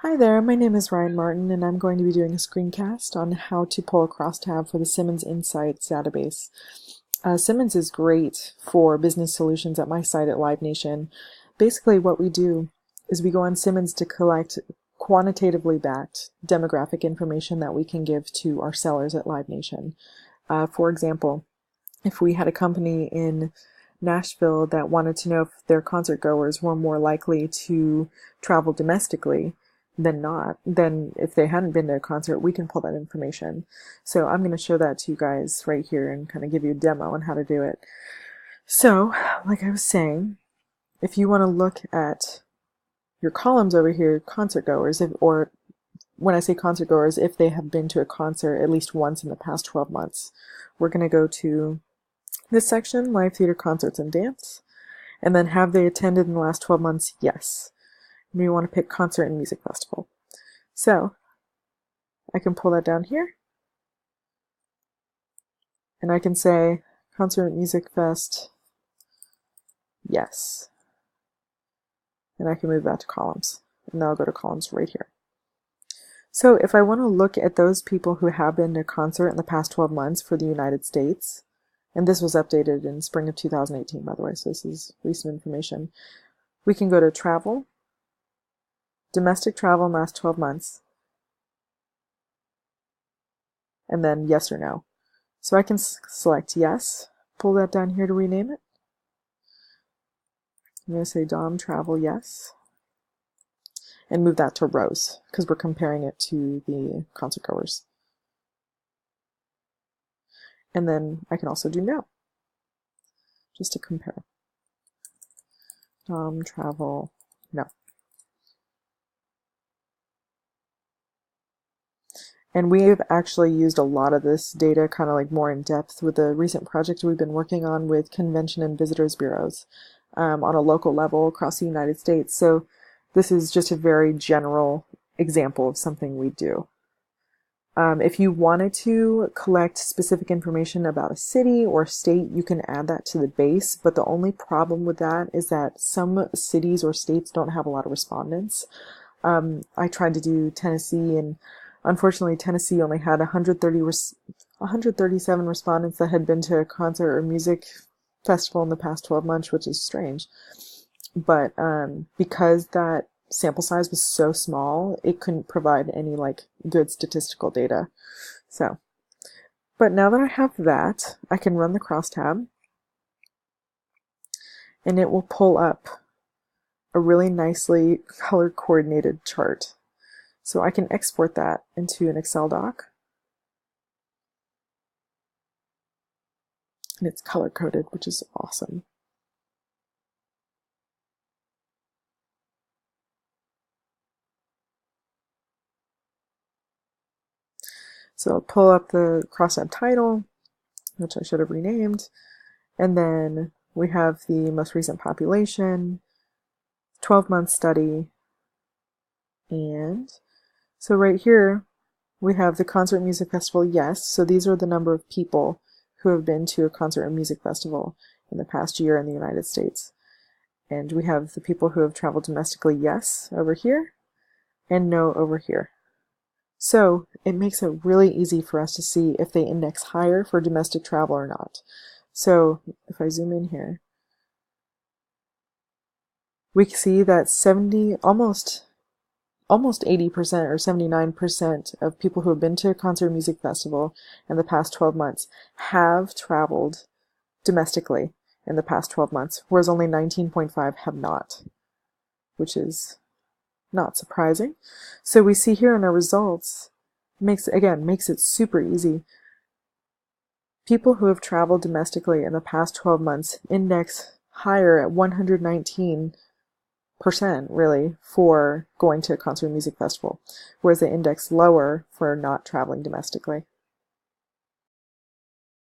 Hi there, my name is Ryan Martin, and I'm going to be doing a screencast on how to pull a crosstab for the Simmons Insights database. Simmons is great for business solutions at my site at Live Nation. Basically, what we do is we go on Simmons to collect quantitatively backed demographic information that we can give to our sellers at Live Nation. For example, if we had a company in Nashville that wanted to know if their concert goers were more likely to travel domestically than not, then if they hadn't been to a concert, we can pull that information. So I'm going to show that to you guys right here and kind of give you a demo on how to do it. So, like I was saying, if you want to look at your columns over here, concert goers, or when I say concert goers, if they have been to a concert at least once in the past 12 months, we're going to go to this section, live theater, concerts, and dance, and then have they attended in the last 12 months? Yes. We want to pick concert and music festival. So I can pull that down here, and I can say concert and music fest, yes. And I can move that to columns, and that'll go to columns right here. So if I want to look at those people who have been to a concert in the past 12 months for the United States, and this was updated in spring of 2018, by the way, so this is recent information, we can go to travel, domestic travel in the last 12 months, and then yes or no. So I can select yes, pull that down here to rename it. I'm going to say Dom Travel yes, and move that to rows because we're comparing it to the concert goers. And then I can also do no, just to compare. Dom Travel no. And we've actually used a lot of this data kind of like more in depth with the recent project we've been working on with convention and visitors bureaus on a local level across the United States. So this is just a very general example of something we do. If you wanted to collect specific information about a city or state, you can add that to the base, but the only problem with that is that some cities or states don't have a lot of respondents. I tried to do Tennessee, and unfortunately, Tennessee only had 137 respondents that had been to a concert or music festival in the past 12 months, which is strange. But because that sample size was so small, it couldn't provide any like good statistical data. So, but now that I have that, I can run the crosstab, and it will pull up a really nicely color coordinated chart. So I can export that into an Excel doc. And it's color coded, which is awesome. So I'll pull up the crosstab title, which I should have renamed. And then we have the most recent population, 12-month study, and so right here we have the concert and music festival, yes. So these are the number of people who have been to a concert and music festival in the past year in the United States. And we have the people who have traveled domestically, yes, over here, and no over here. So it makes it really easy for us to see if they index higher for domestic travel or not. So if I zoom in here, we can see that almost 80% or 79% of people who have been to a concert or music festival in the past 12 months have traveled domestically in the past 12 months, whereas only 19.5 have not, which is not surprising. So we see here in our results, makes it super easy. People who have traveled domestically in the past 12 months index higher at 119% really for going to a concert or music festival, whereas they index lower for not traveling domestically.